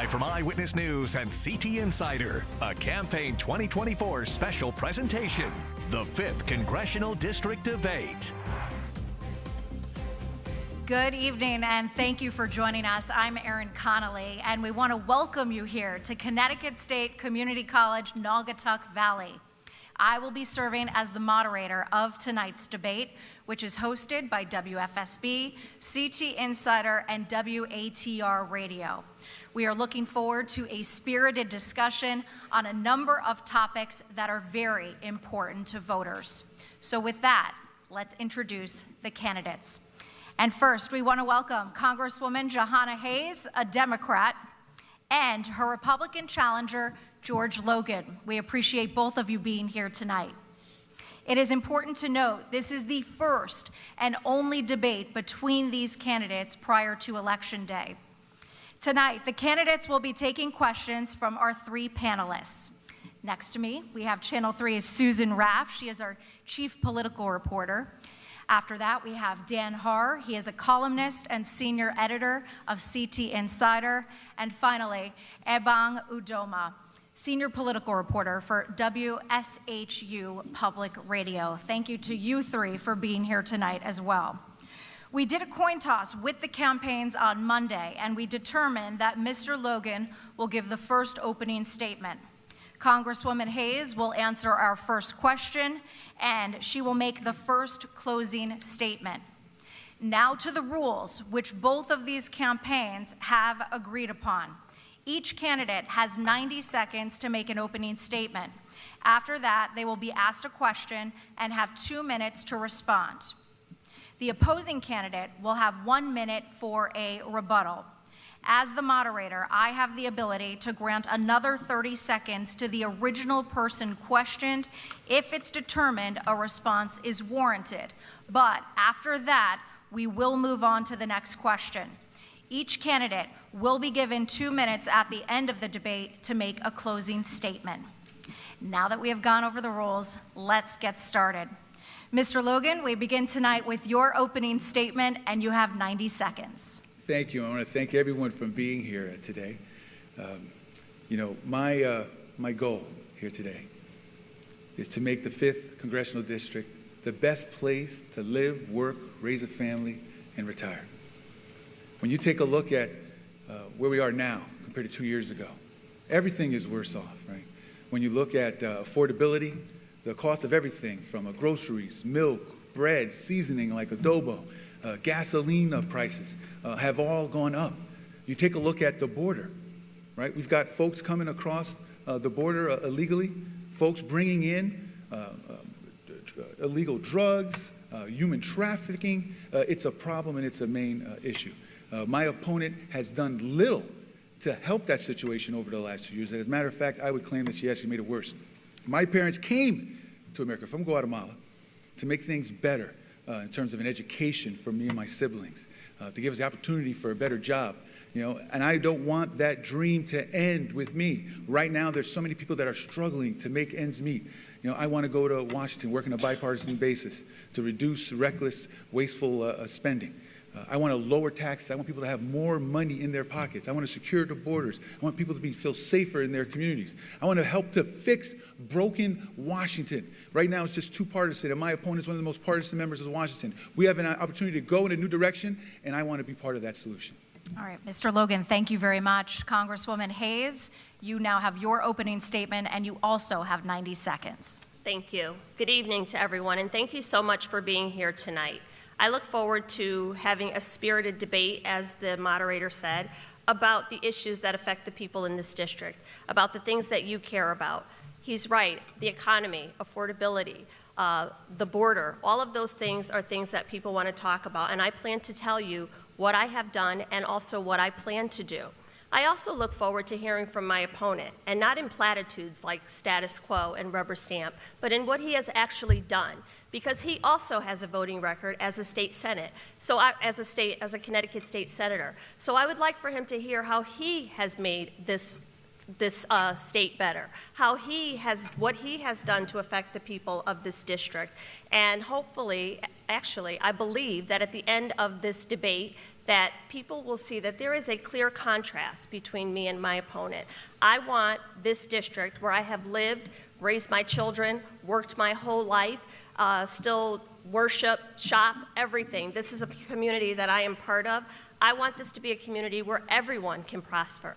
Live from Eyewitness News and CT Insider, a Campaign 2024 special presentation, the 5th Congressional District Debate. Good evening, and thank you for joining us. I'm Erin Connolly, and we want to welcome you here to Connecticut State Community College, Naugatuck Valley. I will be serving as the moderator of tonight's debate, which is hosted by WFSB, CT Insider, and WATR Radio. We are looking forward to a spirited discussion on a number of topics that are very important to voters. So with that, let's introduce the candidates. And first, we want to welcome Congresswoman Jahana Hayes, a Democrat, and her Republican challenger, George Logan. We appreciate both of you being here tonight. It is important to note this is the first and only debate between these candidates prior to Election Day. Tonight, the candidates will be taking questions from our three panelists. Next to me, we have Channel 3's Susan Raff. She is our chief political reporter. After that, we have Dan Haar. He is a columnist and senior editor of CT Insider. And finally, Ebang Udoma, senior political reporter for WSHU Public Radio. Thank you to you three for being here tonight as well. We did a coin toss with the campaigns on Monday, and we determined that Mr. Logan will give the first opening statement. Congresswoman Hayes will answer our first question, and she will make the first closing statement. Now to the rules, which both of these campaigns have agreed upon. Each candidate has 90 seconds to make an opening statement. After that, they will be asked a question and have 2 minutes to respond. The opposing candidate will have 1 minute for a rebuttal. As the moderator, I have the ability to grant another 30 seconds to the original person questioned if it's determined a response is warranted. But after that, we will move on to the next question. Each candidate will be given 2 minutes at the end of the debate to make a closing statement. Now that we have gone over the rules, let's get started. Mr. Logan, we begin tonight with your opening statement, and you have 90 seconds. Thank you. I want to thank everyone for being here today. My goal here today is to make the 5th Congressional District the best place to live, work, raise a family, and retire. When you take a look at where we are now compared to 2 years ago, everything is worse off, right? When you look at affordability, the cost of everything from groceries, milk, bread, seasoning like adobo, gasoline prices have all gone up. You take a look at the border, right? We've got folks coming across the border illegally, folks bringing in illegal drugs, human trafficking. It's a problem and it's a main issue. My opponent has done little to help that situation over the last 2 years. As a matter of fact, I would claim that she actually made it worse. My parents came to America from Guatemala to make things better in terms of an education for me and my siblings, to give us the opportunity for a better job. And I don't want that dream to end with me. Right now, there's so many people that are struggling to make ends meet. I want to go to Washington, work on a bipartisan basis to reduce reckless, wasteful spending. I want to lower taxes. I want people to have more money in their pockets. I want to secure the borders. I want people to feel safer in their communities. I want to help to fix broken Washington. Right now, it's just too partisan, and my opponent is one of the most partisan members of Washington. We have an opportunity to go in a new direction, and I want to be part of that solution. All right, Mr. Logan, thank you very much. Congresswoman Hayes, you now have your opening statement, and you also have 90 seconds. Thank you. Good evening to everyone, and thank you so much for being here tonight. I look forward to having a spirited debate, as the moderator said, about the issues that affect the people in this district, about the things that you care about. He's right, the economy, affordability, the border, all of those things are things that people want to talk about, and I plan to tell you what I have done and also what I plan to do. I also look forward to hearing from my opponent, and not in platitudes like status quo and rubber stamp, but in what he has actually done, because he also has a voting record as a state senate, as a Connecticut state senator. So I would like for him to hear how he has made this state better, what he has done to affect the people of this district. And hopefully, actually, I believe that at the end of this debate, that people will see that there is a clear contrast between me and my opponent. I want this district where I have lived, raised my children, worked my whole life, still worship, shop, everything. This is a community that I am part of. I want this to be a community where everyone can prosper,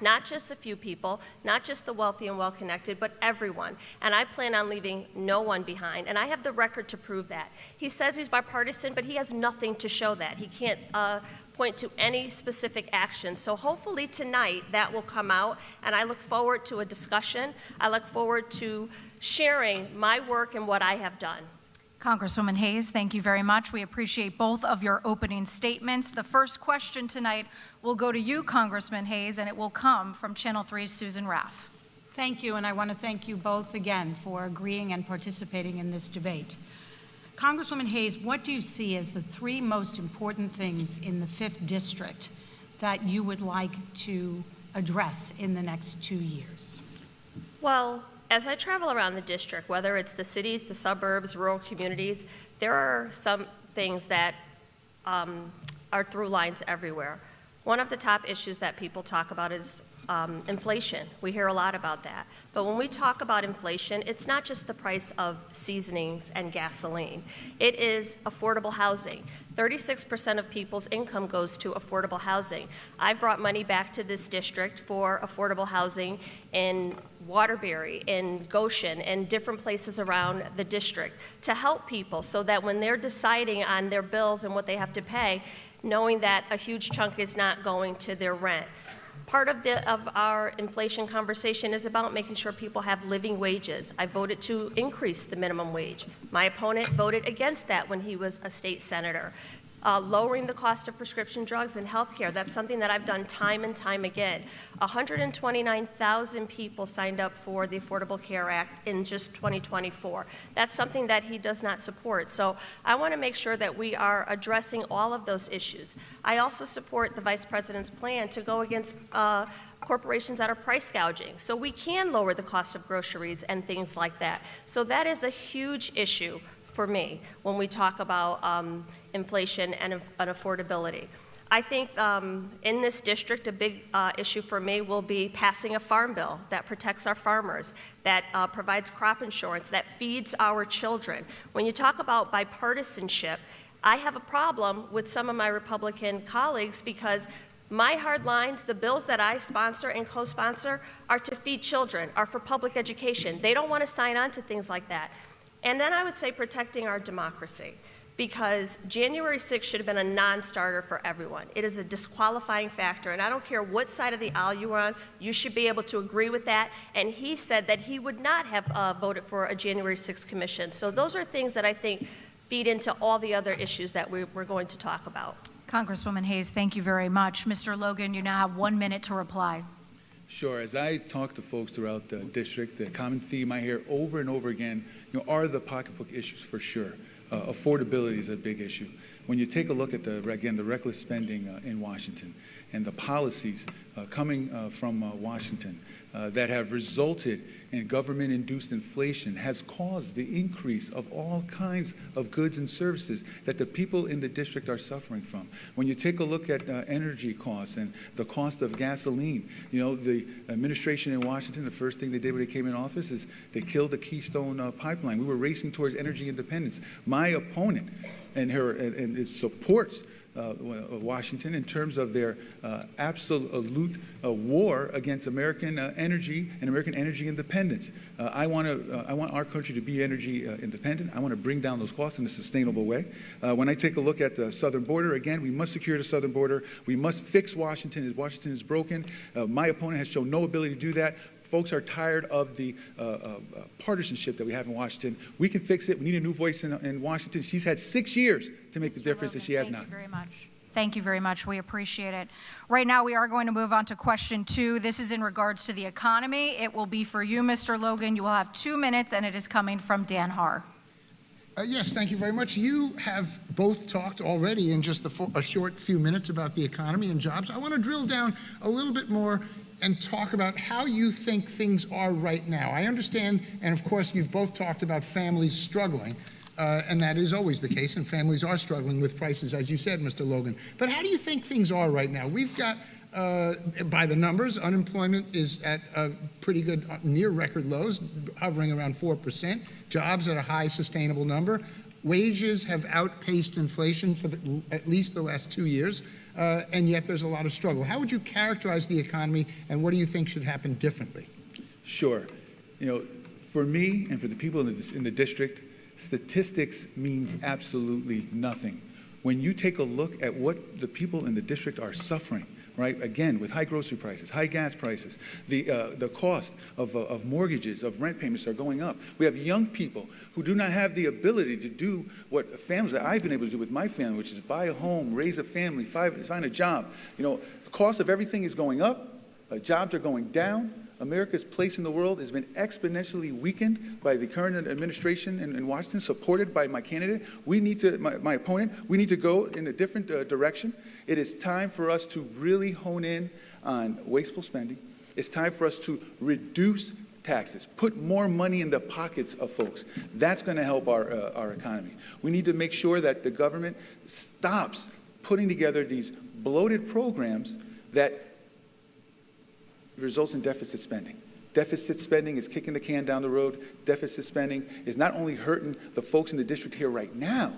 not just a few people, not just the wealthy and well-connected, but everyone. And I plan on leaving no one behind, and I have the record to prove that. He says he's bipartisan, but he has nothing to show that. He can't point to any specific action. So hopefully tonight that will come out, and I look forward to a discussion. I look forward to sharing my work and what I have done. Congresswoman Hayes, thank you very much. We appreciate both of your opening statements. The first question tonight will go to you, Congressman Hayes, and it will come from Channel 3's Susan Raff. Thank you, and I want to thank you both again for agreeing and participating in this debate. Congresswoman Hayes, what do you see as the three most important things in the 5th District that you would like to address in the next 2 years? Well, as I travel around the district, whether it's the cities, the suburbs, rural communities, there are some things that are through lines everywhere. One of the top issues that people talk about is inflation. We hear a lot about that. But when we talk about inflation, it's not just the price of seasonings and gasoline. It is affordable housing. 36% of people's income goes to affordable housing. I've brought money back to this district for affordable housing in Waterbury, in Goshen, and different places around the district to help people so that when they're deciding on their bills and what they have to pay, knowing that a huge chunk is not going to their rent. Part of our inflation conversation is about making sure people have living wages. I voted to increase the minimum wage. My opponent voted against that when he was a state senator. Lowering the cost of prescription drugs and health care, that's something that I've done time and time again. 129,000 people signed up for the Affordable Care Act in just 2024. That's something that he does not support. So I want to make sure that we are addressing all of those issues. I also support the Vice President's plan to go against corporations that are price gouging, so we can lower the cost of groceries and things like that. So that is a huge issue for me when we talk about inflation and affordability. I think in this district, a big issue for me will be passing a farm bill that protects our farmers, that provides crop insurance, that feeds our children. When you talk about bipartisanship, I have a problem with some of my Republican colleagues because my hard lines, the bills that I sponsor and co-sponsor, are to feed children, are for public education. They don't want to sign on to things like that. And then I would say protecting our democracy, because January 6th should have been a non-starter for everyone. It is a disqualifying factor, and I don't care what side of the aisle you are on, you should be able to agree with that. And he said that he would not have voted for a January 6th commission. So those are things that I think feed into all the other issues that we're going to talk about. Congresswoman Hayes, thank you very much. Mr. Logan, you now have 1 minute to reply. Sure. As I talk to folks throughout the district, the common theme I hear over and over again, are the pocketbook issues for sure. Affordability is a big issue. When you take a look at the reckless spending in Washington and the policies coming from Washington that have resulted in government-induced inflation has caused the increase of all kinds of goods and services that the people in the district are suffering from. When you take a look at energy costs and the cost of gasoline, the administration in Washington, the first thing they did when they came in office is they killed the Keystone pipeline. We were racing towards energy independence. My opponent and it supports Washington in terms of their absolute war against American energy and American energy independence. I want our country to be energy independent. I want to bring down those costs in a sustainable way. When I take a look at the southern border, again, we must secure the southern border. We must fix Washington. Washington is broken. My opponent has shown no ability to do that. Folks are tired of the partisanship that we have in Washington. We can fix it. We need a new voice in Washington. She's had 6 years to make the difference that she has not. Thank you very much. Thank you very much. We appreciate it. Right now, we are going to move on to question 2. This is in regards to the economy. It will be for you, Mr. Logan. You will have 2 minutes, and it is coming from Dan Haar. Yes, thank you very much. You have both talked already in just a short few minutes about the economy and jobs. I want to drill down a little bit more and talk about how you think things are right now. I understand, and of course you've both talked about families struggling, and that is always the case, and families are struggling with prices, as you said, Mr. Logan. But how do you think things are right now? We've got, by the numbers, unemployment is at pretty good, near record lows, hovering around 4%. Jobs at a high sustainable number. Wages have outpaced inflation for at least the last 2 years, and yet there's a lot of struggle. How would you characterize the economy, and what do you think should happen differently? Sure. You know, for me and for the people in the district, statistics means absolutely nothing. When you take a look at what the people in the district are suffering, right? Again, with high grocery prices, high gas prices, the cost of mortgages, of rent payments are going up. We have young people who do not have the ability to do what families that I've been able to do with my family, which is buy a home, raise a family, find a job. You know, the cost of everything is going up. Jobs are going down. America's place in the world has been exponentially weakened by the current administration in Washington, supported by my candidate. We need to, my opponent, we need to go in a different direction. It is time for us to really hone in on wasteful spending. It's time for us to reduce taxes, put more money in the pockets of folks. That's going to help our economy. We need to make sure that the government stops putting together these bloated programs that results in deficit spending. Deficit spending is kicking the can down the road. Deficit spending is not only hurting the folks in the district here right now,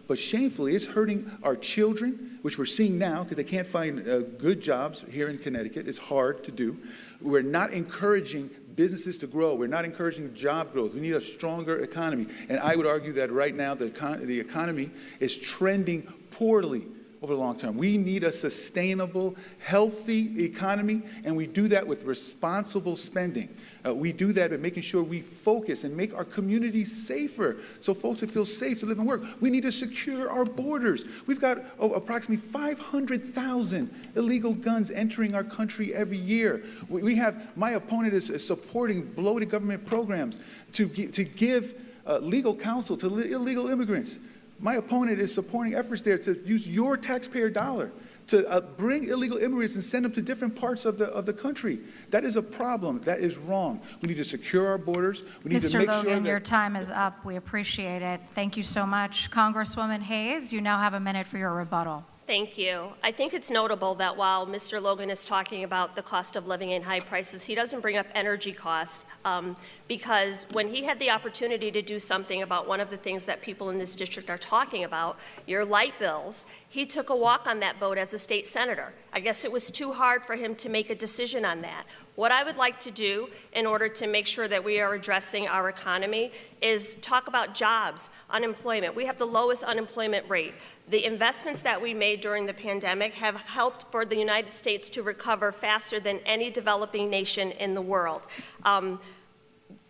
but shamefully it's hurting our children, which we're seeing now because they can't find good jobs here in Connecticut. It's hard to do. We're not encouraging businesses to grow. We're not encouraging job growth. We need a stronger economy. And I would argue that right now the economy is trending poorly over the long term. We need a sustainable, healthy economy, and we do that with responsible spending. We do that by making sure we focus and make our communities safer so folks will feel safe to live and work. We need to secure our borders. We've got approximately 500,000 illegal guns entering our country every year. My opponent is supporting bloated government programs to give legal counsel to illegal immigrants. My opponent is supporting efforts there to use your taxpayer dollar to bring illegal immigrants and send them to different parts of the country. That is a problem. That is wrong. We need to secure our borders. We need to make Mr. sure Logan, that your time is up. We appreciate it. Thank you so much. Congresswoman Hayes, you now have a minute for your rebuttal. Thank you. I think it's notable that while Mr. Logan is talking about the cost of living and high prices, he doesn't bring up energy costs because when he had the opportunity to do something about one of the things that people in this district are talking about, your light bills, he took a walk on that vote as a state senator. I guess it was too hard for him to make a decision on that. What I would like to do in order to make sure that we are addressing our economy is talk about jobs, unemployment. We have the lowest unemployment rate. The investments that we made during the pandemic have helped for the United States to recover faster than any developing nation in the world.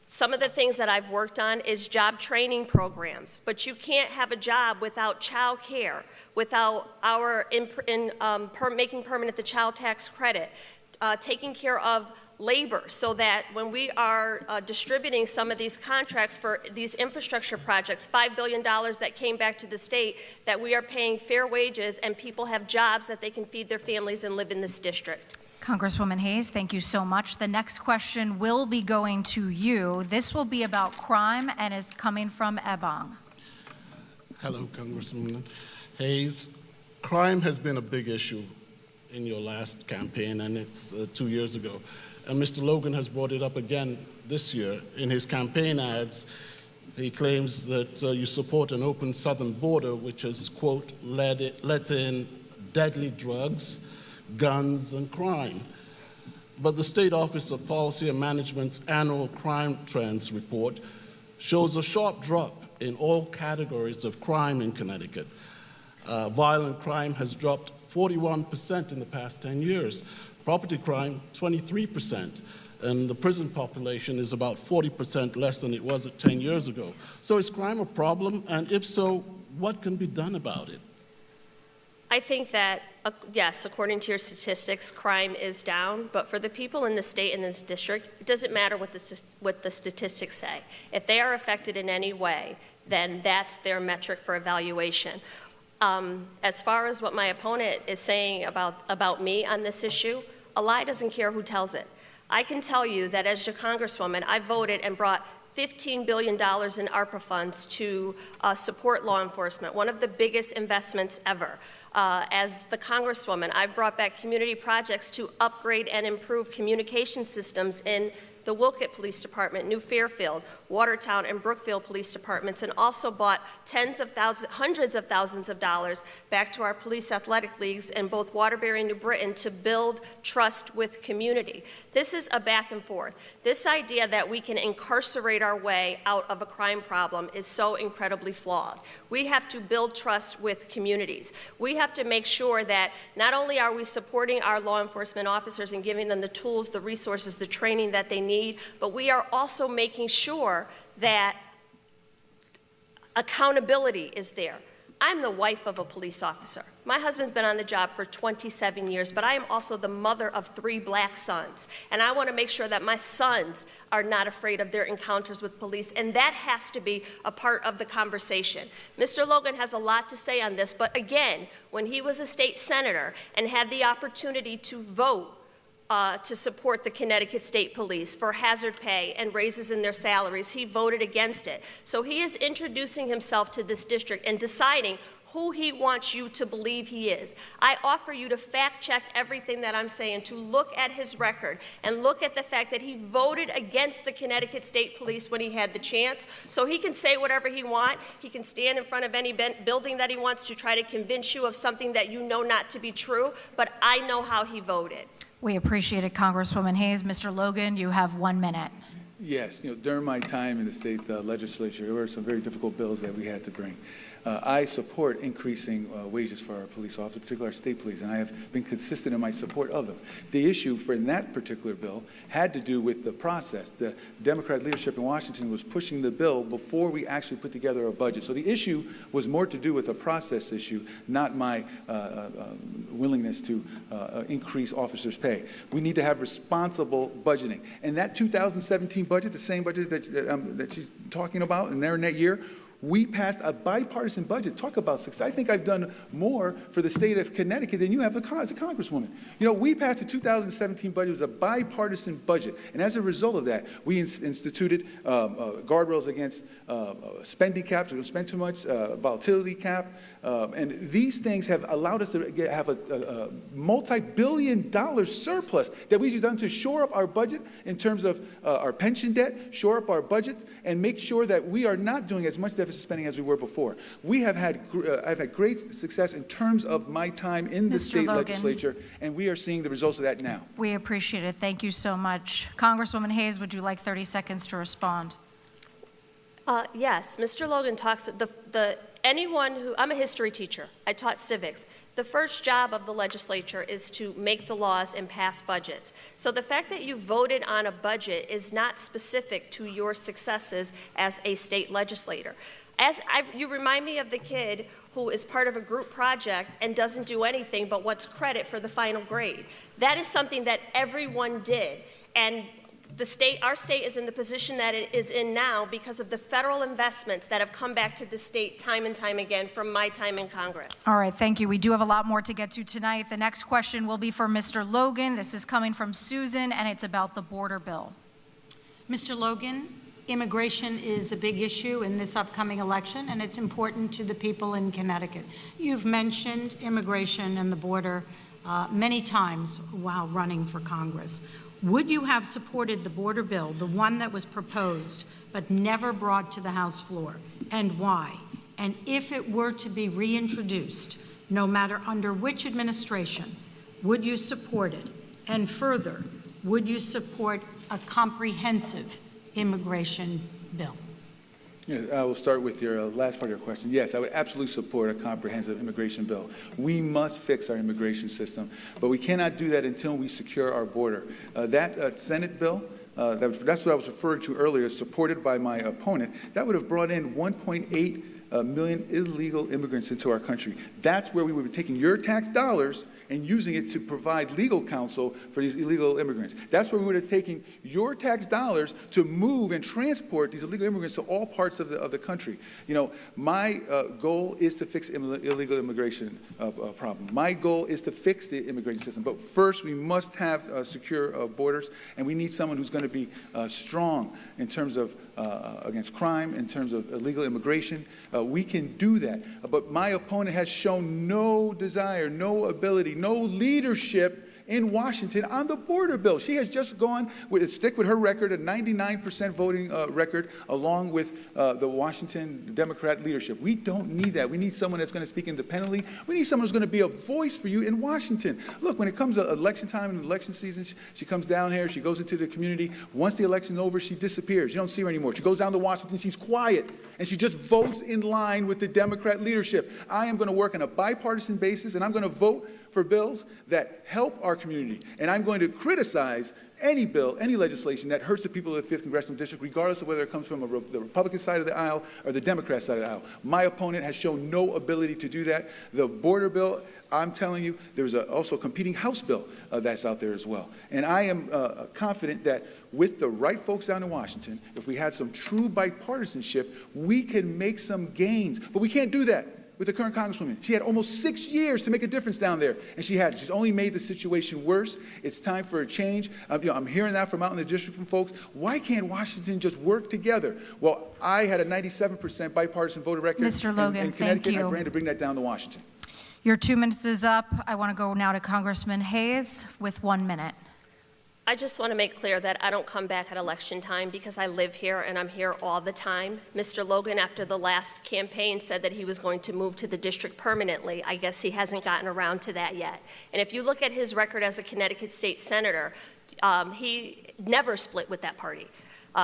Some of the things that I've worked on is job training programs, but you can't have a job without child care, without our making permanent the child tax credit, taking care of labor so that when we are distributing some of these contracts for these infrastructure projects, $5 billion that came back to the state, that we are paying fair wages and people have jobs that they can feed their families and live in this district. Congresswoman Hayes, thank you so much. The next question will be going to you. This will be about crime and is coming from Ebong. Hello, Congresswoman Hayes. Crime has been a big issue in your last campaign, and it's 2 years ago. And Mr. Logan has brought it up again this year. In his campaign ads, he claims that you support an open southern border, which has, quote, let in deadly drugs, guns, and crime. But the State Office of Policy and Management's annual crime trends report shows a sharp drop in all categories of crime in Connecticut. Violent crime has dropped 41% in the past 10 years. Property crime, 23%. And the prison population is about 40% less than it was 10 years ago. So is crime a problem? And if so, what can be done about it? I think that, yes, according to your statistics, crime is down, but for the people in the state and this district, it doesn't matter what the statistics say. If they are affected in any way, then that's their metric for evaluation. As far as what my opponent is saying about me on this issue, a lie doesn't care who tells it. I can tell you that as your congresswoman, I voted and brought $15 billion in ARPA funds to support law enforcement, one of the biggest investments ever. As the Congresswoman, I've brought back community projects to upgrade and improve communication systems in the Wilkett Police Department, New Fairfield, Watertown, and Brookfield Police Departments, and also bought hundreds of thousands of dollars back to our police athletic leagues in both Waterbury and New Britain to build trust with community. This is a back and forth. This idea that we can incarcerate our way out of a crime problem is so incredibly flawed. We have to build trust with communities. We have to make sure that not only are we supporting our law enforcement officers and giving them the tools, the resources, the training that they need, but we are also making sure that accountability is there. I'm the wife of a police officer. My husband's been on the job for 27 years, but I am also the mother of 3 black sons. And I want to make sure that my sons are not afraid of their encounters with police, and that has to be a part of the conversation. Mr. Logan has a lot to say on this, but again, when he was a state senator and had the opportunity to vote to support the Connecticut State Police for hazard pay and raises in their salaries, he voted against it. So he is introducing himself to this district and deciding who he wants you to believe he is. I offer you to fact check everything that I'm saying, to look at his record and look at the fact that he voted against the Connecticut State Police when he had the chance. So he can say whatever he wants. He can stand in front of any building that he wants to try to convince you of something that you know not to be true, but I know how he voted. We appreciate it, Congresswoman Hayes. Mr. Logan, you have 1 minute. Yes, during my time in the state legislature, there were some very difficult bills that we had to bring. I support increasing wages for our police officers, particularly our state police, and I have been consistent in my support of them. The issue for that particular bill had to do with the process. The Democrat leadership in Washington was pushing the bill before we actually put together a budget. So the issue was more to do with a process issue, not my willingness to increase officers' pay. We need to have responsible budgeting. And that 2017 budget, the same budget that she's talking about, and there in that year, we passed a bipartisan budget. Talk about success. I think I've done more for the state of Connecticut than you have as a congresswoman. We passed the 2017 budget. It was a bipartisan budget. And as a result of that, we instituted guardrails against spending caps. We don't spend too much, volatility cap. And these things have allowed us to have a multi-billion-dollar surplus that we've done to shore up our budget in terms of our pension debt, shore up our budget, and make sure that we are not doing as much deficit spending as we were before. I've had great success in terms of my time in the state legislature, and we are seeing the results of that now. We appreciate it. Thank you so much. Congresswoman Hayes, would you like 30 seconds to respond? Yes, Mr. Logan talks, I'm a history teacher. I taught civics. The first job of the legislature is to make the laws and pass budgets. So the fact that you voted on a budget is not specific to your successes as a state legislator. You remind me of the kid who is part of a group project and doesn't do anything but wants credit for the final grade. That is something that everyone did. And our state is in the position that it is in now because of the federal investments that have come back to the state time and time again from my time in Congress. All right, thank you. We do have a lot more to get to tonight. The next question will be for Mr. Logan. This is coming from Susan, and it's about the border bill. Mr. Logan, immigration is a big issue in this upcoming election, and it's important to the people in Connecticut. You've mentioned immigration and the border many times while running for Congress. Would you have supported the border bill, the one that was proposed but never brought to the House floor, and why? And if it were to be reintroduced, no matter under which administration, would you support it? And further, would you support a comprehensive immigration bill? Yeah, I will start with your last part of your question. Yes, I would absolutely support a comprehensive immigration bill. We must fix our immigration system, but we cannot do that until we secure our border. That Senate bill, that's what I was referring to earlier, supported by my opponent, that would have brought in 1.8 million illegal immigrants into our country. That's where we would be taking your tax dollars and using it to provide legal counsel for these illegal immigrants. That's where we would have taken your tax dollars to move and transport these illegal immigrants to all parts of the country. You know, my goal is to fix illegal immigration problem. My goal is to fix the immigration system. But first, we must have secure borders, and we need someone who's going to be strong in terms of against crime, in terms of illegal immigration. We can do that. But my opponent has shown no desire, no ability, no leadership in Washington on the border bill. She has just gone stick with her record, a 99% voting record, along with the Washington Democrat leadership. We don't need that. We need someone that's going to speak independently. We need someone who's going to be a voice for you in Washington. Look, when it comes to election time and election season, she comes down here, she goes into the community. Once the election's over, she disappears. You don't see her anymore. She goes down to Washington, she's quiet, and she just votes in line with the Democrat leadership. I am going to work on a bipartisan basis, and I'm going to vote for bills that help our community. And I'm going to criticize any bill, any legislation that hurts the people of the 5th Congressional District, regardless of whether it comes from the Republican side of the aisle or the Democrat side of the aisle. My opponent has shown no ability to do that. The border bill, I'm telling you, there's also a competing House bill that's out there as well. And I am confident that with the right folks down in Washington, if we had some true bipartisanship, we can make some gains. But we can't do that with the current Congresswoman. She had almost 6 years to make a difference down there, and she's only made the situation worse. It's time for a change. I'm hearing that from out in the district from folks. Why can't Washington just work together? Well, I had a 97% bipartisan voter record Mr. Logan, in Connecticut, thank you. and I ran to bring that down to Washington. Your 2 minutes is up. I want to go now to Congressman Hayes with 1 minute. I just want to make clear that I don't come back at election time because I live here and I'm here all the time. Mr. Logan, after the last campaign, said that he was going to move to the district permanently. I guess he hasn't gotten around to that yet. And if you look at his record as a Connecticut state senator, he never split with that party.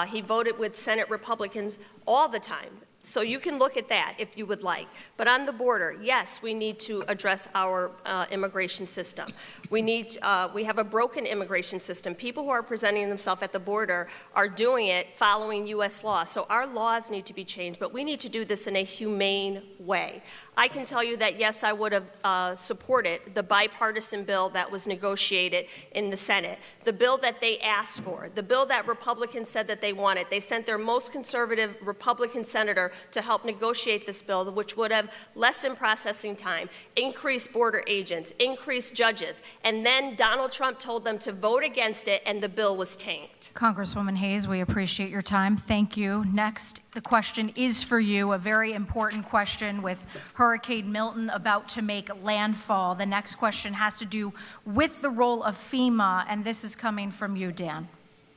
He voted with Senate Republicans all the time. So you can look at that if you would like. But on the border, yes, we need to address our immigration system. We have a broken immigration system. People who are presenting themselves at the border are doing it following U.S. law. So our laws need to be changed, but we need to do this in a humane way. I can tell you that, yes, I would have supported the bipartisan bill that was negotiated in the Senate, the bill that they asked for, the bill that Republicans said that they wanted. They sent their most conservative Republican senator to help negotiate this bill, which would have lessened processing time, increased border agents, increased judges, and then Donald Trump told them to vote against it, and the bill was tanked. Congresswoman Hayes, we appreciate your time. Thank you. Next, the question is for you, a very important question with Hurricane Milton about to make landfall. The next question has to do with the role of FEMA, and this is coming from you, Dan.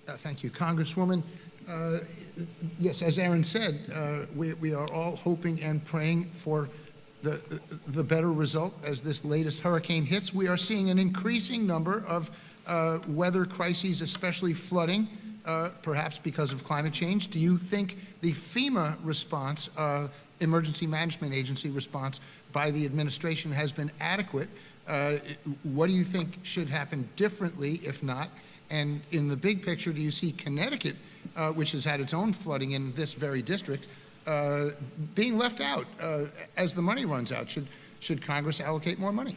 Thank you, Congresswoman. Yes, as Aaron said, we are all hoping and praying for the better result as this latest hurricane hits. We are seeing an increasing number of weather crises, especially flooding, perhaps because of climate change. Do you think the FEMA response, Emergency Management Agency response by the administration has been adequate? What do you think should happen differently, if not? And in the big picture, do you see Connecticut, which has had its own flooding in this very district, being left out as the money runs out? Should Congress allocate more money?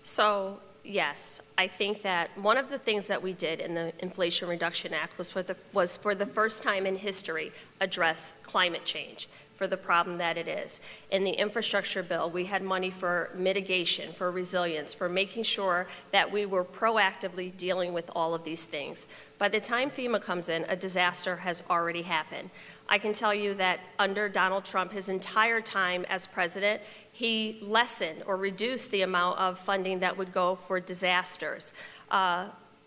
So, yes, I think that one of the things that we did in the Inflation Reduction Act was for the first time in history address climate change for the problem that it is. In the infrastructure bill, we had money for mitigation, for resilience, for making sure that we were proactively dealing with all of these things. By the time FEMA comes in, a disaster has already happened. I can tell you that under Donald Trump, his entire time as president, he lessened or reduced the amount of funding that would go for disasters.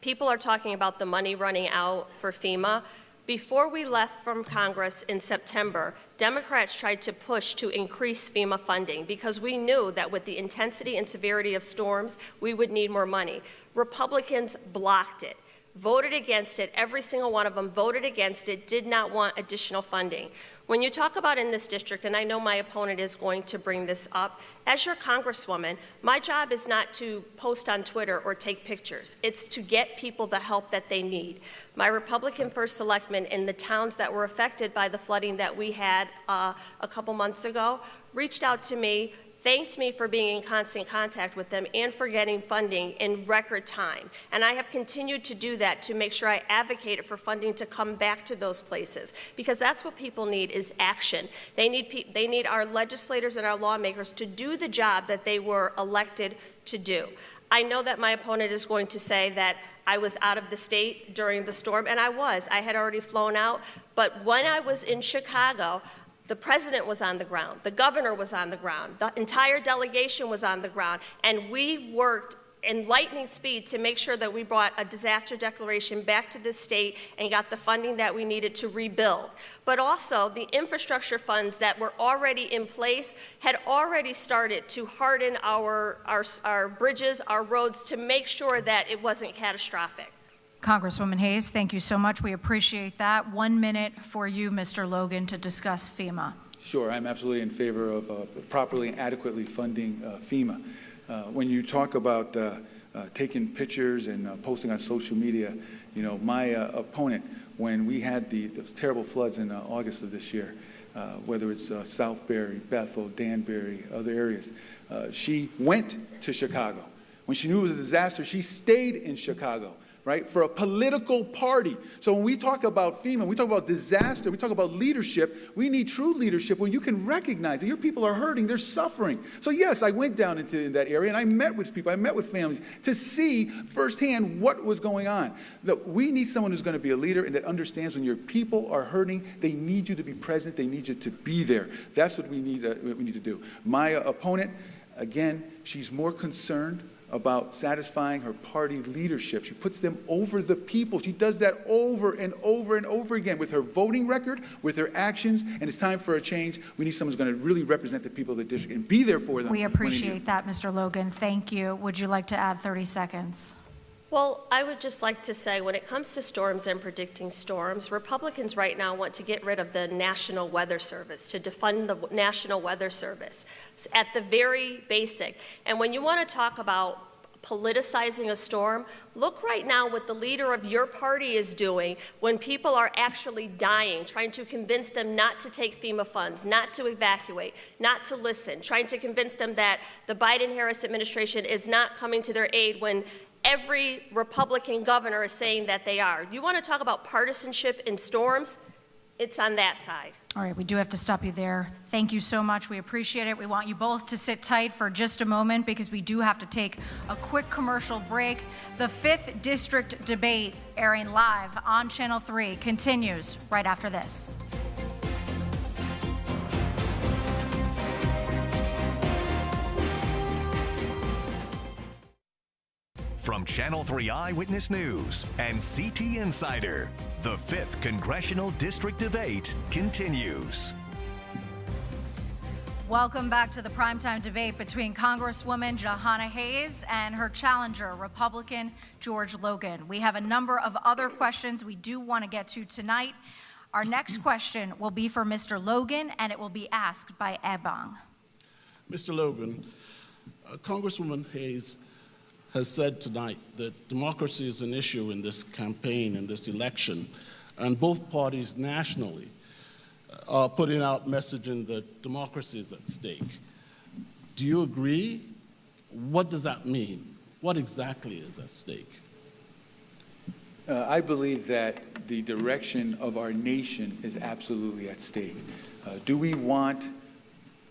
People are talking about the money running out for FEMA. Before we left from Congress in September, Democrats tried to push to increase FEMA funding because we knew that with the intensity and severity of storms, we would need more money. Republicans blocked it, voted against it. Every single one of them voted against it, did not want additional funding. When you talk about in this district, and I know my opponent is going to bring this up, as your Congresswoman, my job is not to post on Twitter or take pictures. It's to get people the help that they need. My Republican First Selectmen in the towns that were affected by the flooding that we had a couple months ago reached out to me thanked me for being in constant contact with them and for getting funding in record time. And I have continued to do that to make sure I advocated for funding to come back to those places, because that's what people need, is action. They need our legislators and our lawmakers to do the job that they were elected to do. I know that my opponent is going to say that I was out of the state during the storm, and I was. I had already flown out. But when I was in Chicago, the president was on the ground, the governor was on the ground, the entire delegation was on the ground, and we worked in lightning speed to make sure that we brought a disaster declaration back to the state and got the funding that we needed to rebuild. But also, the infrastructure funds that were already in place had already started to harden our bridges, our roads, to make sure that it wasn't catastrophic. Congresswoman Hayes, thank you so much. We appreciate that. 1 minute for you, Mr. Logan, to discuss FEMA. Sure, I'm absolutely in favor of properly and adequately funding FEMA. When you talk about taking pictures and posting on social media, you know, my opponent, when we had those terrible floods in August of this year, whether it's Southbury, Bethel, Danbury, other areas, she went to Chicago. When she knew it was a disaster, she stayed in Chicago, right, for a political party. So when we talk about FEMA, we talk about disaster, we talk about leadership, we need true leadership when you can recognize that your people are hurting, they're suffering. So yes, I went down into that area and I met with people, I met with families to see firsthand what was going on. Look, we need someone who's going to be a leader and that understands when your people are hurting, they need you to be present, they need you to be there. That's what we need to do. My opponent, again, she's more concerned about satisfying her party leadership. She puts them over the people. She does that over and over and over again with her voting record, with her actions, and it's time for a change. We need someone who's going to really represent the people of the district and be there for them. We appreciate that, Mr. Logan. Thank you. Would you like to add 30 seconds? Well, I would just like to say, when it comes to storms and predicting storms, Republicans right now want to get rid of the National Weather Service, to defund the National Weather Service at the very basic. And when you want to talk about politicizing a storm, look right now what the leader of your party is doing when people are actually dying, trying to convince them not to take FEMA funds, not to evacuate, not to listen, trying to convince them that the Biden-Harris administration is not coming to their aid when every Republican governor is saying that they are. You want to talk about partisanship in storms? It's on that side. All right, we do have to stop you there. Thank you so much. We appreciate it. We want you both to sit tight for just a moment because we do have to take a quick commercial break. The 5th District debate, airing live on Channel 3, continues right after this. From Channel 3 Eyewitness News and CT Insider, the 5th Congressional District Debate continues. Welcome back to the primetime debate between Congresswoman Jahana Hayes and her challenger, Republican George Logan. We have a number of other questions we do want to get to tonight. Our next question will be for Mr. Logan, and it will be asked by Ebong. Mr. Logan, Congresswoman Hayes has said tonight that democracy is an issue in this campaign, in this election, and both parties nationally are putting out messaging that democracy is at stake. Do you agree? What does that mean? What exactly is at stake? I believe that the direction of our nation is absolutely at stake. Do we want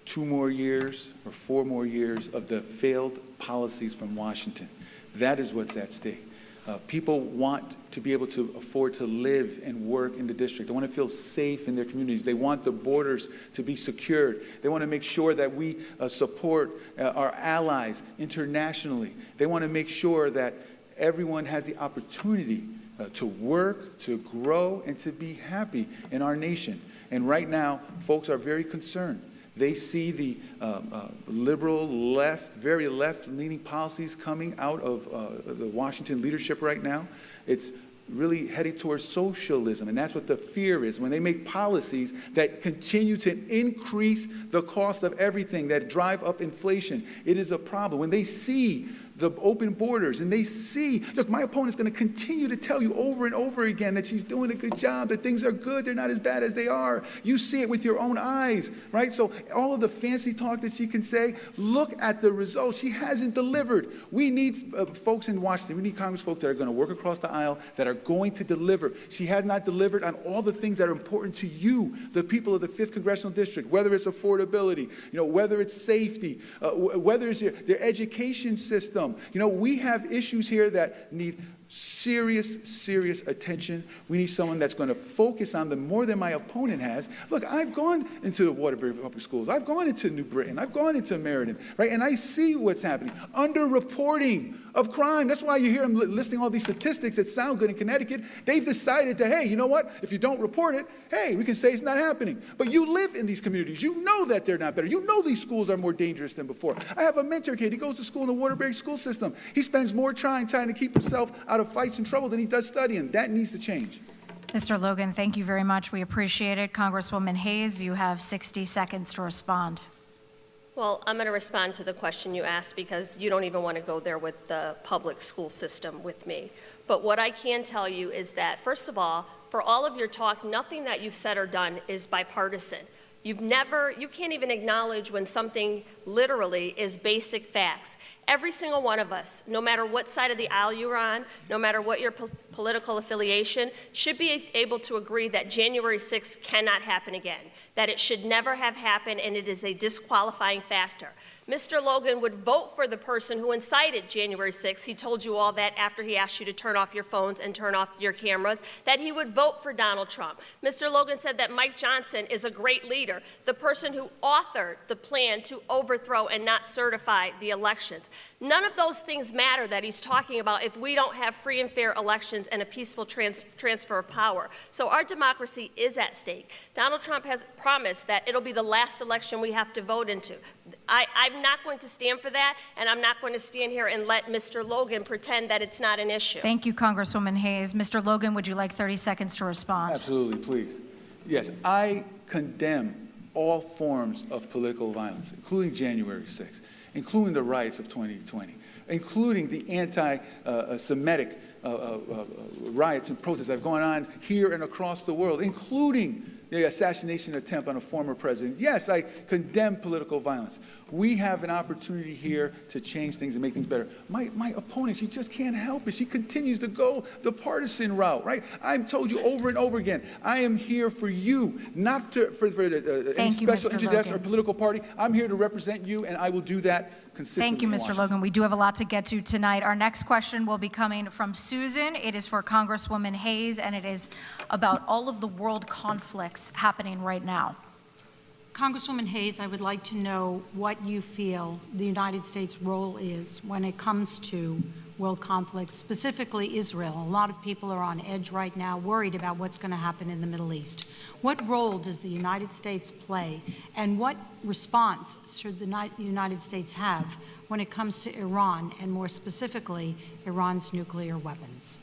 2 more years or 4 more years of the failed policies from Washington? That is what's at stake. People want to be able to afford to live and work in the district. They want to feel safe in their communities. They want the borders to be secured. They want to make sure that we support our allies internationally. They want to make sure that everyone has the opportunity to work, to grow, and to be happy in our nation. And right now, folks are very concerned. They see the liberal left, very left-leaning policies coming out of the Washington leadership right now. It's really heading towards socialism, and that's what the fear is. When they make policies that continue to increase the cost of everything, that drive up inflation, it is a problem. When they see the open borders, and they see, look, my opponent's going to continue to tell you over and over again that she's doing a good job, that things are good, they're not as bad as they are. You see it with your own eyes, right? So all of the fancy talk that she can say, look at the results. She hasn't delivered. We need folks in Washington, we need Congress folks that are going to work across the aisle, that are going to deliver. She has not delivered on all the things that are important to you, the people of the 5th Congressional District, whether it's affordability, whether it's safety, whether it's their education system. We have issues here that need serious attention. We need someone that's going to focus on them more than my opponent has. Look, I've gone into the Waterbury Public Schools. I've gone into New Britain. I've gone into Meriden, right? And I see what's happening. Underreporting of crime. That's why you hear them listing all these statistics that sound good in Connecticut. They've decided that, hey, you know what? If you don't report it, hey, we can say it's not happening. But you live in these communities. You know that they're not better. You know these schools are more dangerous than before. I have a mentor kid. He goes to school in the Waterbury school system. He spends more trying to keep himself out of fights and trouble than he does studying. That needs to change. Mr. Logan, thank you very much. We appreciate it. Congresswoman Hayes, you have 60 seconds to respond. Well, I'm going to respond to the question you asked because you don't even want to go there with the public school system with me. But what I can tell you is that, first of all, for all of your talk, nothing that you've said or done is bipartisan. You can't even acknowledge when something literally is basic facts. Every single one of us, no matter what side of the aisle you're on, no matter what your political affiliation, should be able to agree that January 6th cannot happen again, that it should never have happened, and it is a disqualifying factor. Mr. Logan would vote for the person who incited January 6th. He told you all that after he asked you to turn off your phones and turn off your cameras, that he would vote for Donald Trump. Mr. Logan said that Mike Johnson is a great leader, the person who authored the plan to overthrow and not certify the elections. None of those things matter that he's talking about if we don't have free and fair elections and a peaceful transfer of power. So our democracy is at stake. Donald Trump has promised that it'll be the last election we have to vote into. I'm not going to stand for that, and I'm not going to stand here and let Mr. Logan pretend that it's not an issue. Thank you, Congresswoman Hayes. Mr. Logan, would you like 30 seconds to respond? Absolutely, please. Yes, I condemn all forms of political violence, including January 6th, including the riots of 2020, including the anti-Semitic riots and protests that have gone on here and across the world, including the assassination attempt on a former president. Yes, I condemn political violence. We have an opportunity here to change things and make things better. My opponent, she just can't help it. She continues to go the partisan route, right? I've told you over and over again, I am here for you, not for any special interest or political party. I'm here to represent you, and I will do that consistently. Thank you, Mr. Logan. We do have a lot to get to tonight. Our next question will be coming from Susan. It is for Congresswoman Hayes, and it is about all of the world conflicts happening right now. Congresswoman Hayes, I would like to know what you feel the United States' role is when it comes to world conflicts, specifically Israel. A lot of people are on edge right now, worried about what's going to happen in the Middle East. What role does the United States play, and what response should the United States have when it comes to Iran, and more specifically, Iran's nuclear weapons?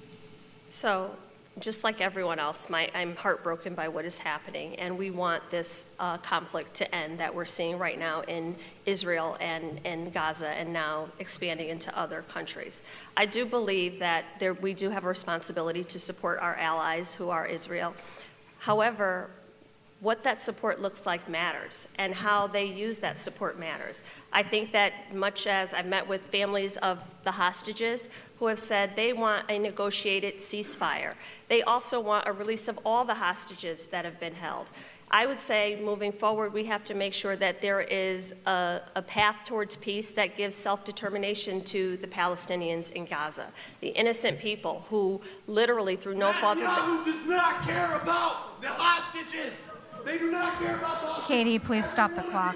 So, just like everyone else, I'm heartbroken by what is happening, and we want this conflict to end that we're seeing right now in Israel and Gaza, and now expanding into other countries. I do believe that we do have a responsibility to support our allies who are Israel. However, what that support looks like matters, and how they use that support matters. I think that much as I've met with families of the hostages who have said they want a negotiated ceasefire, they also want a release of all the hostages that have been held. I would say moving forward, we have to make sure that there is a path towards peace that gives self-determination to the Palestinians in Gaza, the innocent people who literally, through no fault of Netanyahu does not care about the hostages. They do not care about the hostages. Katie, please stop the clock.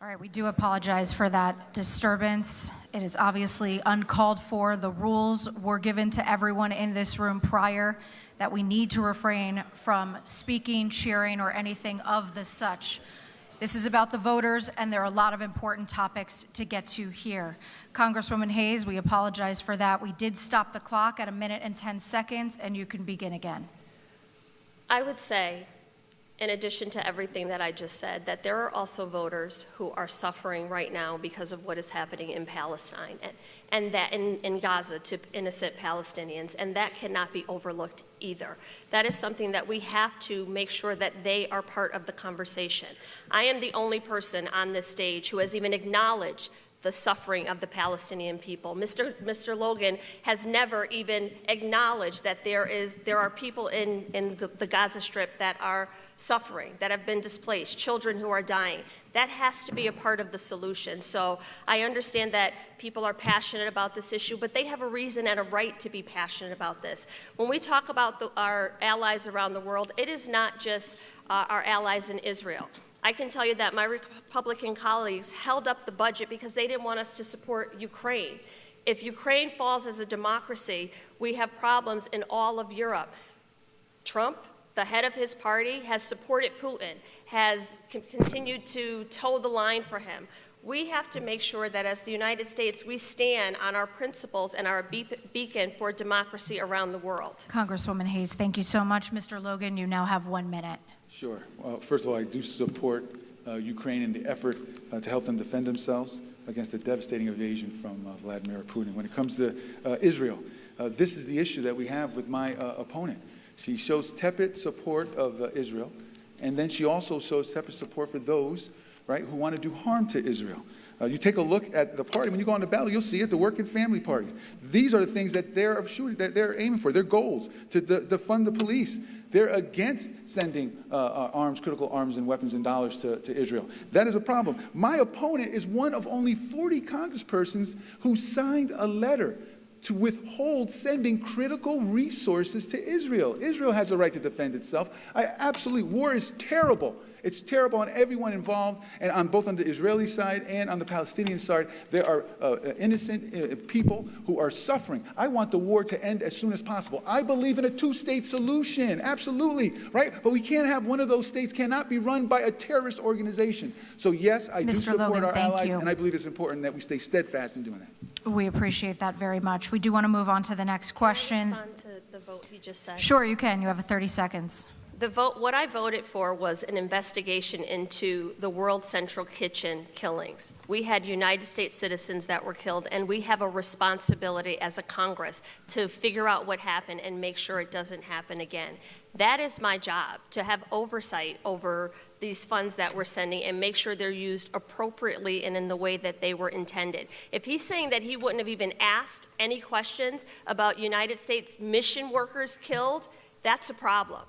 All right, we do apologize for that disturbance. It is obviously uncalled for. The rules were given to everyone in this room prior that we need to refrain from speaking, cheering, or anything of the such. This is about the voters, and there are a lot of important topics to get to here. Congresswoman Hayes, we apologize for that. We did stop the clock at 1 minute and 10 seconds, and you can begin again. I would say, in addition to everything that I just said, that there are also voters who are suffering right now because of what is happening in Palestine and that in Gaza to innocent Palestinians, and that cannot be overlooked either. That is something that we have to make sure that they are part of the conversation. I am the only person on this stage who has even acknowledged the suffering of the Palestinian people. Mr. Logan has never even acknowledged that there are people in the Gaza Strip that are suffering, that have been displaced, children who are dying. That has to be a part of the solution. So I understand that people are passionate about this issue, but they have a reason and a right to be passionate about this. When we talk about our allies around the world, it is not just our allies in Israel. I can tell you that my Republican colleagues held up the budget because they didn't want us to support Ukraine. If Ukraine falls as a democracy, we have problems in all of Europe. Trump, the head of his party, has supported Putin, has continued to toe the line for him. We have to make sure that as the United States, we stand on our principles and our beacon for democracy around the world. Congresswoman Hayes, thank you so much. Mr. Logan, you now have 1 minute. Sure. Well, first of all, I do support Ukraine in the effort to help them defend themselves against the devastating invasion from Vladimir Putin. When it comes to Israel, this is the issue that we have with my opponent. She shows tepid support of Israel, and then she also shows tepid support for those, right, who want to do harm to Israel. You take a look at the party. When you go on the ballot, you'll see it, the work and family parties. These are the things that they're shooting, that they're aiming for, their goals, to defund the police. They're against sending critical arms and weapons and dollars to Israel. That is a problem. My opponent is one of only 40 congresspersons who signed a letter to withhold sending critical resources to Israel. Israel has a right to defend itself. War is terrible. It's terrible on everyone involved, and on both on the Israeli side and on the Palestinian side. There are innocent people who are suffering. I want the war to end as soon as possible. I believe in a two-state solution, absolutely, right? But we can't have one of those states cannot be run by a terrorist organization. So yes, I do support our allies, and I believe it's important that we stay steadfast in doing that. We appreciate that very much. We do want to move on to the next question. Can I respond to the vote he just said? Sure, you can. You have 30 seconds. What I voted for was an investigation into the World Central Kitchen killings. We had United States citizens that were killed, and we have a responsibility as a Congress to figure out what happened and make sure it doesn't happen again. That is my job, to have oversight over these funds that we're sending and make sure they're used appropriately and in the way that they were intended. If he's saying that he wouldn't have even asked any questions about United States mission workers killed, that's a problem.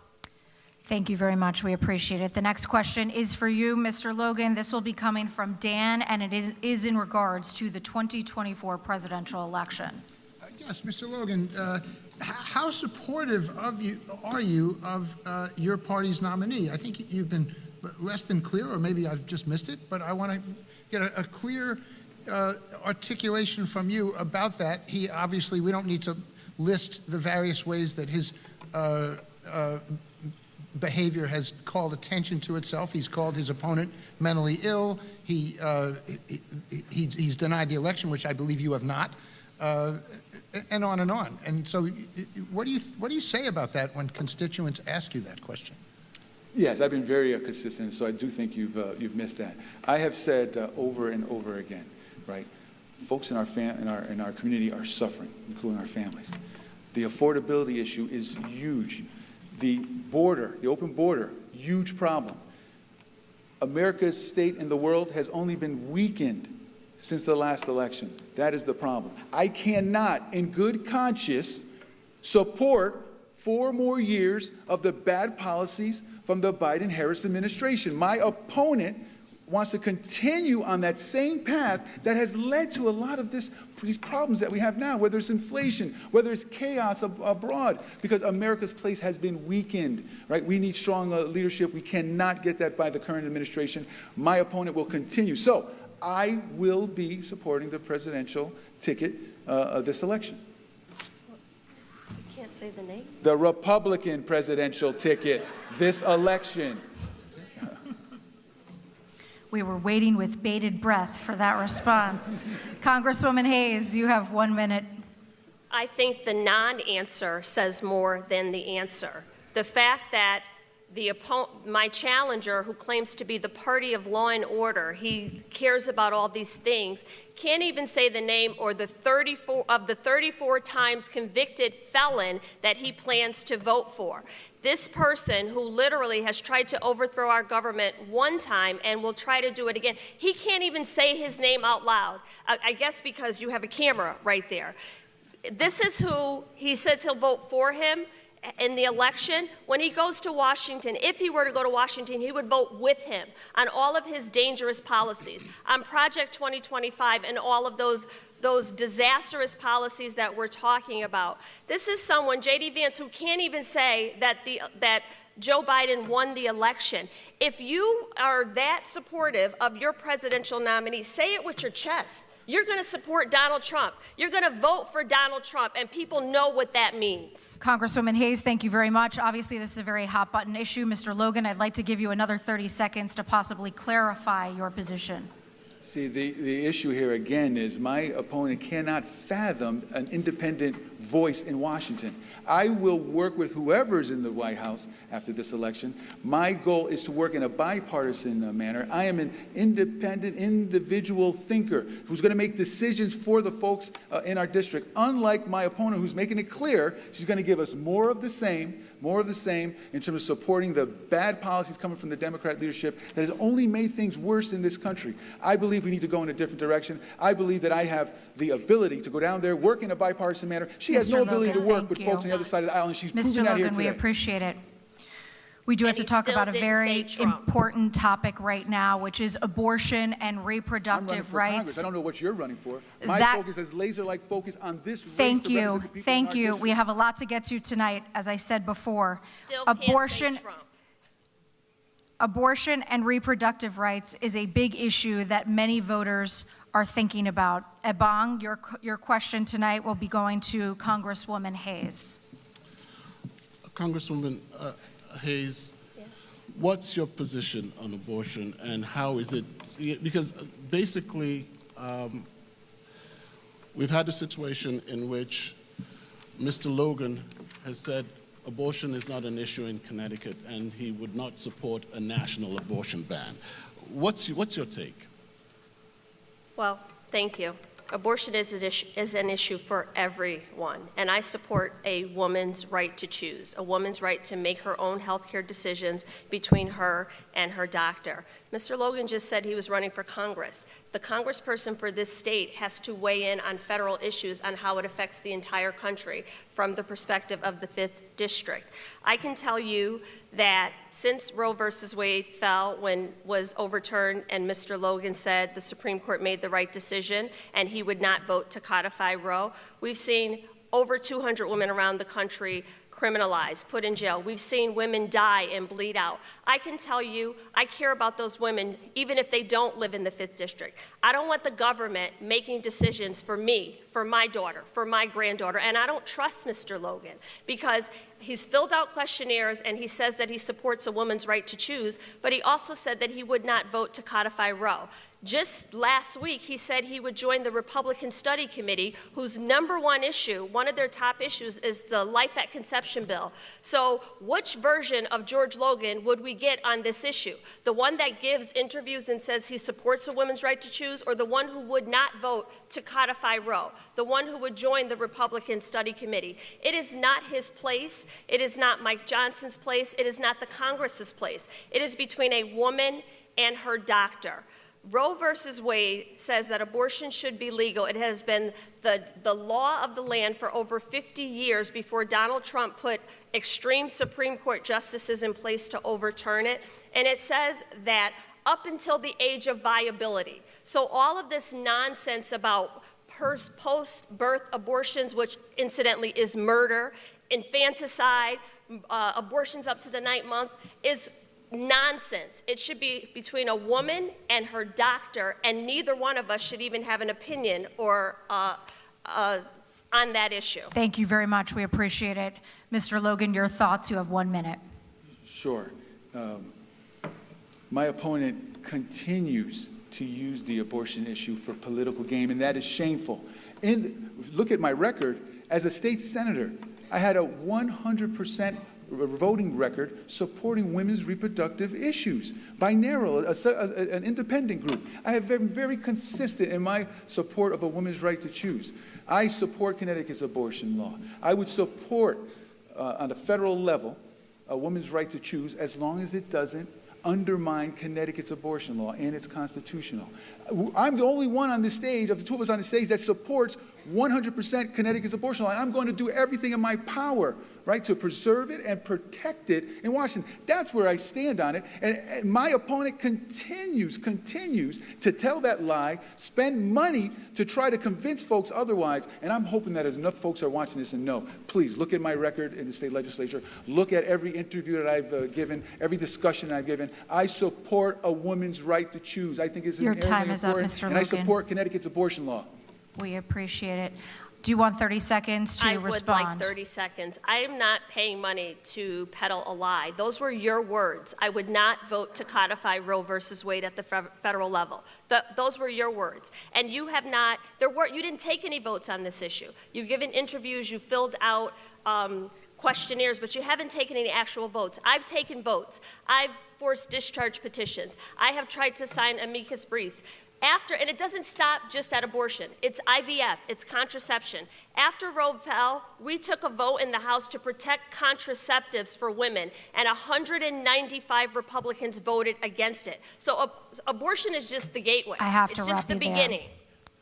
Thank you very much. We appreciate it. The next question is for you, Mr. Logan. This will be coming from Dan, and it is in regards to the 2024 presidential election. Yes, Mr. Logan, how supportive are you of your party's nominee? I think you've been less than clear, or maybe I've just missed it, but I want to get a clear articulation from you about that. He obviously, we don't need to list the various ways that his behavior has called attention to itself. He's called his opponent mentally ill. He's denied the election, which I believe you have not, and on and on. And so, what do you say about that when constituents ask you that question? Yes, I've been very consistent, so I do think you've missed that. I have said over and over again, right? Folks in our community are suffering, including our families. The affordability issue is huge. The border, the open border, huge problem. America's state in the world has only been weakened since the last election. That is the problem. I cannot, in good conscience, support 4 more years of the bad policies from the Biden-Harris administration. My opponent wants to continue on that same path that has led to a lot of these problems that we have now, whether it's inflation, whether it's chaos abroad, because America's place has been weakened, right? We need strong leadership. We cannot get that by the current administration. My opponent will continue. So I will be supporting the presidential ticket of this election. I can't say the name. The Republican presidential ticket this election. We were waiting with bated breath for that response. Congresswoman Hayes, you have 1 minute. I think the non-answer says more than the answer. The fact that my challenger, who claims to be the party of law and order, he cares about all these things, can't even say the name or the 34 times convicted felon that he plans to vote for. This person, who literally has tried to overthrow our government one time and will try to do it again, he can't even say his name out loud. I guess because you have a camera right there. This is who he says he'll vote for him in the election. When he goes to Washington, if he were to go to Washington, he would vote with him on all of his dangerous policies, on Project 2025 and all of those disastrous policies that we're talking about. This is someone, J.D. Vance, who can't even say that Joe Biden won the election. If you are that supportive of your presidential nominee, say it with your chest. You're going to support Donald Trump. You're going to vote for Donald Trump, and people know what that means. Congresswoman Hayes, thank you very much. Obviously, this is a very hot-button issue. Mr. Logan, I'd like to give you another 30 seconds to possibly clarify your position. See, the issue here, again, is my opponent cannot fathom an independent voice in Washington. I will work with whoever's in the White House after this election. My goal is to work in a bipartisan manner. I am an independent, individual thinker who's going to make decisions for the folks in our district, unlike my opponent, who's making it clear she's going to give us more of the same in terms of supporting the bad policies coming from the Democrat leadership that has only made things worse in this country. I believe we need to go in a different direction. I believe that I have the ability to go down there, work in a bipartisan manner. She has no ability to work with folks on the other side of the aisle, and she's proving that here today. Mr. Logan, we appreciate it. We do have to talk about a very important topic right now, which is abortion and reproductive rights. Congress. I don't know what you're running for. My focus is laser-like focus on this race. Thank you. Thank you. We have a lot to get to tonight, as I said before. Still abortion. Abortion and reproductive rights is a big issue that many voters are thinking about. Ebong, your question tonight will be going to Congresswoman Hayes. Congresswoman Hayes, yes. What's your position on abortion, and how is it? Because basically, we've had a situation in which Mr. Logan has said abortion is not an issue in Connecticut, and he would not support a national abortion ban. What's your take? Well, thank you. Abortion is an issue for everyone, and I support a woman's right to choose, a woman's right to make her own health care decisions between her and her doctor. Mr. Logan just said he was running for Congress. The congressperson for this state has to weigh in on federal issues on how it affects the entire country from the perspective of the 5th District. I can tell you that since Roe versus Wade fell when was overturned and Mr. Logan said the Supreme Court made the right decision and he would not vote to codify Roe, we've seen over 200 women around the country criminalized, put in jail. We've seen women die and bleed out. I can tell you, I care about those women even if they don't live in the 5th District. I don't want the government making decisions for me, for my daughter, for my granddaughter, and I don't trust Mr. Logan because he's filled out questionnaires and he says that he supports a woman's right to choose, but he also said that he would not vote to codify Roe. Just last week, he said he would join the Republican Study Committee, whose #1 issue, one of their top issues, is the Life at Conception bill. So which version of George Logan would we get on this issue? The one that gives interviews and says he supports a woman's right to choose, or the one who would not vote to codify Roe, the one who would join the Republican Study Committee? It is not his place. It is not Mike Johnson's place. It is not the Congress's place. It is between a woman and her doctor. Roe versus Wade says that abortion should be legal. It has been the law of the land for over 50 years before Donald Trump put extreme Supreme Court justices in place to overturn it. And it says that up until the age of viability. So all of this nonsense about post-birth abortions, which incidentally is murder, infanticide, abortions up to the 9th month, is nonsense. It should be between a woman and her doctor, and neither one of us should even have an opinion or on that issue. Thank you very much. We appreciate it. Mr. Logan, your thoughts. You have 1 minute. Sure. My opponent continues to use the abortion issue for political gain, and that is shameful. And look at my record. As a state senator, I had a 100% voting record supporting women's reproductive issues by narrow, an independent group. I have been very consistent in my support of a woman's right to choose. I support Connecticut's abortion law. I would support, on a federal level, a woman's right to choose as long as it doesn't undermine Connecticut's abortion law, and it's constitutional. I'm the only one on this stage, of the two of us on the stage, that supports 100% Connecticut's abortion law, and I'm going to do everything in my power, right, to preserve it and protect it in Washington. That's where I stand on it, and my opponent continues to tell that lie, spend money to try to convince folks otherwise, and I'm hoping that enough folks are watching this and know. Please, look at my record in the state legislature, look at every interview that I've given, every discussion I've given. I support a woman's right to choose. I think it's inherently important. Your time is up, Mr. Logan. And I support Connecticut's abortion law. We appreciate it. Do you want 30 seconds to respond? I would like 30 seconds. I am not paying money to peddle a lie. Those were your words. I would not vote to codify Roe versus Wade at the federal level. Those were your words. And you have not, you didn't take any votes on this issue. You've given interviews, you filled out questionnaires, but you haven't taken any actual votes. I've taken votes. I've forced discharge petitions. I have tried to sign amicus briefs. And it doesn't stop just at abortion. It's IVF, it's contraception. After Roe fell, we took a vote in the House to protect contraceptives for women, and 195 Republicans voted against it. So abortion is just the gateway. I have to It's wrap just the you there. beginning.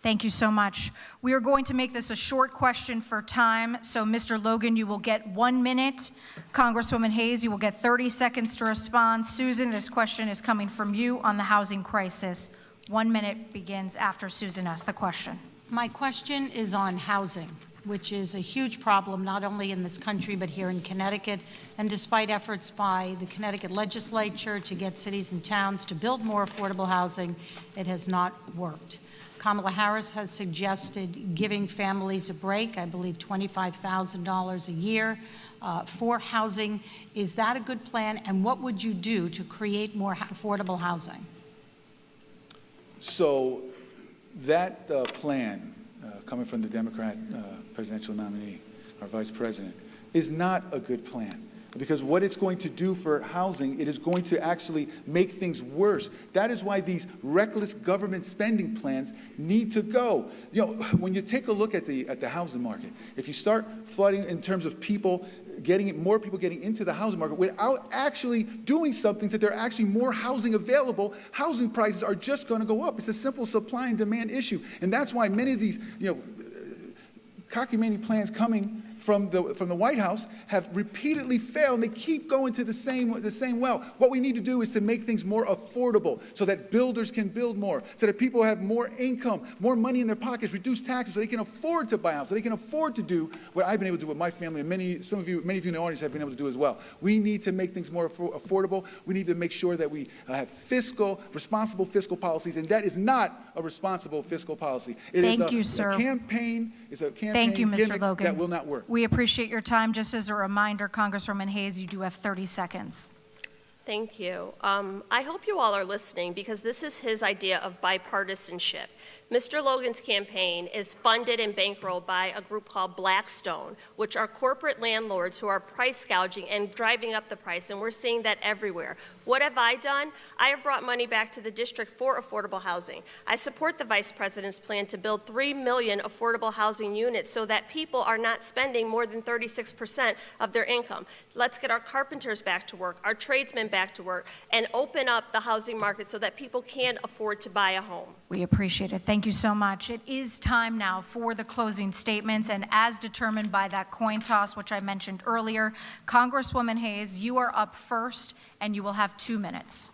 Thank you so much. We are going to make this a short question for time. So, Mr. Logan, you will get 1 minute. Congresswoman Hayes, you will get 30 seconds to respond. Susan, this question is coming from you on the housing crisis. 1 minute begins after Susan asks the question. My question is on housing, which is a huge problem not only in this country but here in Connecticut. And despite efforts by the Connecticut legislature to get cities and towns to build more affordable housing, it has not worked. Kamala Harris has suggested giving families a break, I believe $25,000 a year for housing. Is that a good plan? And what would you do to create more affordable housing? So that plan, coming from the Democrat presidential nominee, our vice president, is not a good plan. Because what it's going to do for housing, it is going to actually make things worse. That is why these reckless government spending plans need to go. You know, when you take a look at the housing market, if you start flooding in terms of people more people getting into the housing market without actually doing something that there are actually more housing available, housing prices are just going to go up. It's a simple supply and demand issue. And that's why many of these, cockamamie plans coming from the White House have repeatedly failed, and they keep going to the same well. What we need to do is to make things more affordable so that builders can build more, so that people have more income, more money in their pockets, reduce taxes so they can afford to buy a house, so they can afford to do what I've been able to do with my family, and many of you in the audience have been able to do as well. We need to make things more affordable. We need to make sure that we have responsible fiscal policies, and that is not a responsible fiscal policy. It is a campaign. It's a campaign Thank you, Mr. Logan. That will not work. We appreciate your time. Just as a reminder, Congresswoman Hayes, you do have 30 seconds. Thank you. I hope you all are listening because this is his idea of bipartisanship. Mr. Logan's campaign is funded and bankrolled by a group called Blackstone, which are corporate landlords who are price gouging and driving up the price, and we're seeing that everywhere. What have I done? I have brought money back to the district for affordable housing. I support the Vice President's plan to build 3 million affordable housing units so that people are not spending more than 36% of their income. Let's get our carpenters back to work, our tradesmen back to work, and open up the housing market so that people can afford to buy a home. We appreciate it. Thank you so much. It is time now for the closing statements, and as determined by that coin toss, which I mentioned earlier, Congresswoman Hayes, you are up first, and you will have 2 minutes.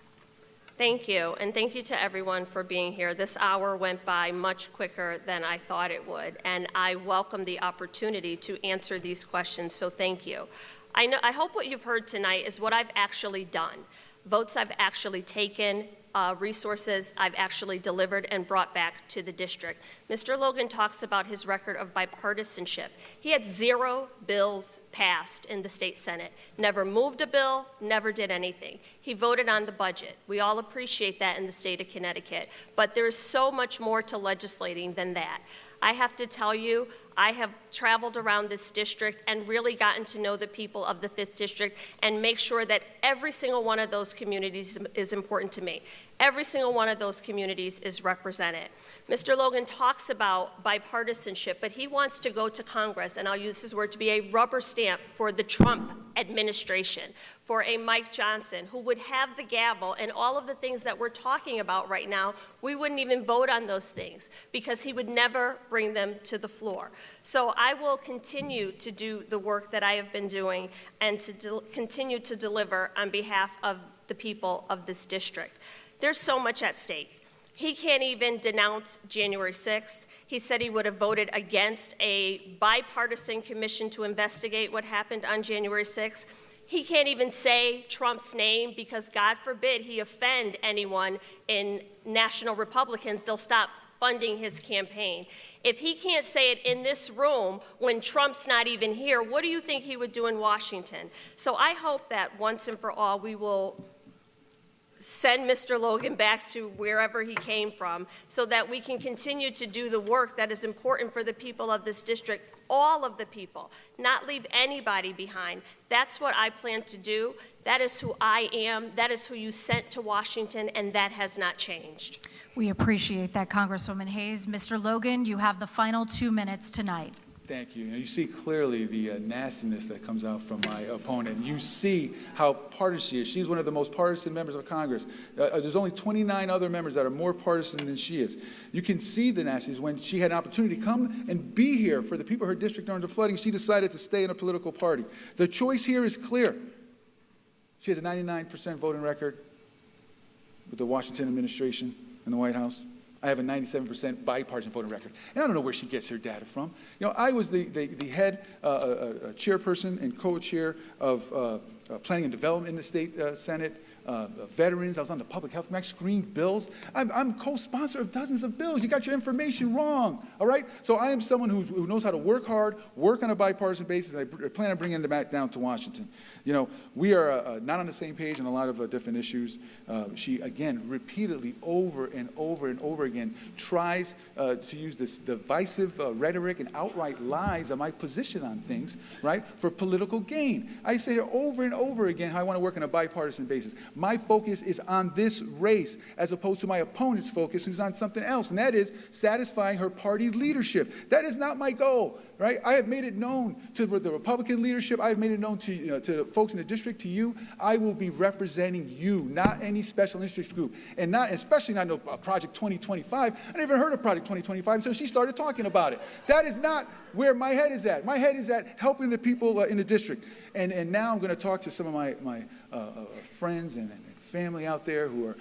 Thank you, and thank you to everyone for being here. This hour went by much quicker than I thought it would, and I welcome the opportunity to answer these questions, so thank you. I hope what you've heard tonight is what I've actually done. Votes I've actually taken, resources I've actually delivered and brought back to the district. Mr. Logan talks about his record of bipartisanship. He had 0 bills passed in the state Senate, never moved a bill, never did anything. He voted on the budget. We all appreciate that in the state of Connecticut, but there's so much more to legislating than that. I have to tell you, I have traveled around this district and really gotten to know the people of the 5th District and make sure that every single one of those communities is important to me. Every single one of those communities is represented. Mr. Logan talks about bipartisanship, but he wants to go to Congress, and I'll use his word, to be a rubber stamp for the Trump administration, for a Mike Johnson who would have the gavel, and all of the things that we're talking about right now, we wouldn't even vote on those things because he would never bring them to the floor. So I will continue to do the work that I have been doing and to continue to deliver on behalf of the people of this district. There's so much at stake. He can't even denounce January 6th. He said he would have voted against a bipartisan commission to investigate what happened on January 6th. He can't even say Trump's name because, God forbid, he offend anyone in National Republicans. They'll stop funding his campaign. If he can't say it in this room when Trump's not even here, what do you think he would do in Washington? So I hope that once and for all we will send Mr. Logan back to wherever he came from so that we can continue to do the work that is important for the people of this district, all of the people, not leave anybody behind. That's what I plan to do. That is who I am. That is who you sent to Washington, and that has not changed. We appreciate that, Congresswoman Hayes. Mr. Logan, you have the final 2 minutes tonight. Thank you. You see clearly the nastiness that comes out from my opponent. You see how partisan she is. She's one of the most partisan members of Congress. There's only 29 other members that are more partisan than she is. You can see the nastiness. When she had an opportunity to come and be here for the people of her district during the flooding, she decided to stay in a political party. The choice here is clear. She has a 99% voting record with the Washington administration and the White House. I have a 97% bipartisan voting record. And I don't know where she gets her data from. You know, I was the head chairperson and co-chair of planning and development in the state Senate, veterans. I was on the public health committee. I screened bills. I'm co-sponsor of dozens of bills. You got your information wrong, all right? So I am someone who knows how to work hard, work on a bipartisan basis, and I plan on bringing them back down to Washington. You know, we are not on the same page on a lot of different issues. She, again, repeatedly, over and over and over again, tries to use this divisive rhetoric and outright lies on my position on things, right, for political gain. I say her over and over again how I want to work on a bipartisan basis. My focus is on this race as opposed to my opponent's focus, who's on something else, and that is satisfying her party leadership. That is not my goal, right? I have made it known to the Republican leadership. I have made it known to the folks in the district, to you. I will be representing you, not any special interest group, and not, especially not no Project 2025. I never heard of Project 2025 until she started talking about it. That is not where my head is at. My head is at helping the people in the district. And now I'm going to talk to some of my friends and family out there who are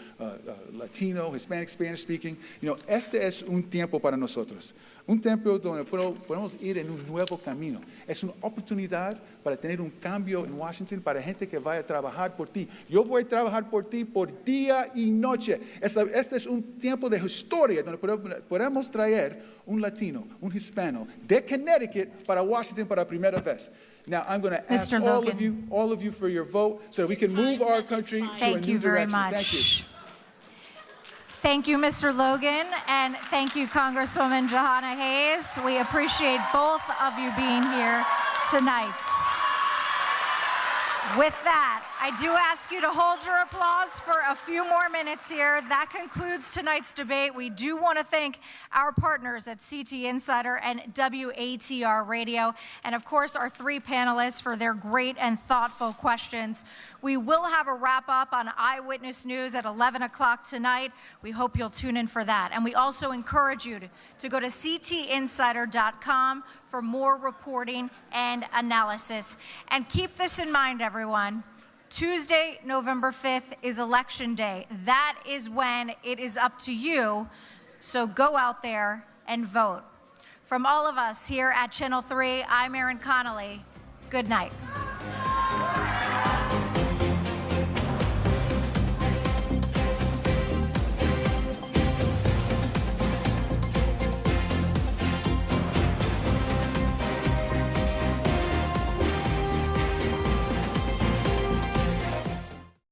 Latino, Hispanic, Spanish speaking. You know, este es un tiempo para nosotros. Un tiempo donde podemos ir en un nuevo camino. Es una oportunidad para tener un cambio en Washington para gente que vaya a trabajar por ti. Yo voy a trabajar por ti por día y noche. Este es un tiempo de historia donde podemos traer un latino, un hispano de Connecticut para Washington para primera vez. Now, I'm going to ask all of you for your vote so that we can move our country to a new direction. Thank you very much. Thank you. Thank you, Mr. Logan, and thank you, Congresswoman Jahana Hayes. We appreciate both of you being here tonight. With that, I do ask you to hold your applause for a few more minutes here. That concludes tonight's debate. We do want to thank our partners at CT Insider and WATR Radio, and of course our three panelists for their great and thoughtful questions. We will have a wrap-up on Eyewitness News at 11 o'clock tonight. We hope you'll tune in for that. And we also encourage you to go to ctinsider.com for more reporting and analysis. And keep this in mind, everyone. Tuesday, November 5th is Election Day. That is when it is up to you, so go out there and vote. From all of us here at Channel 3, I'm Erin Connolly. Good night.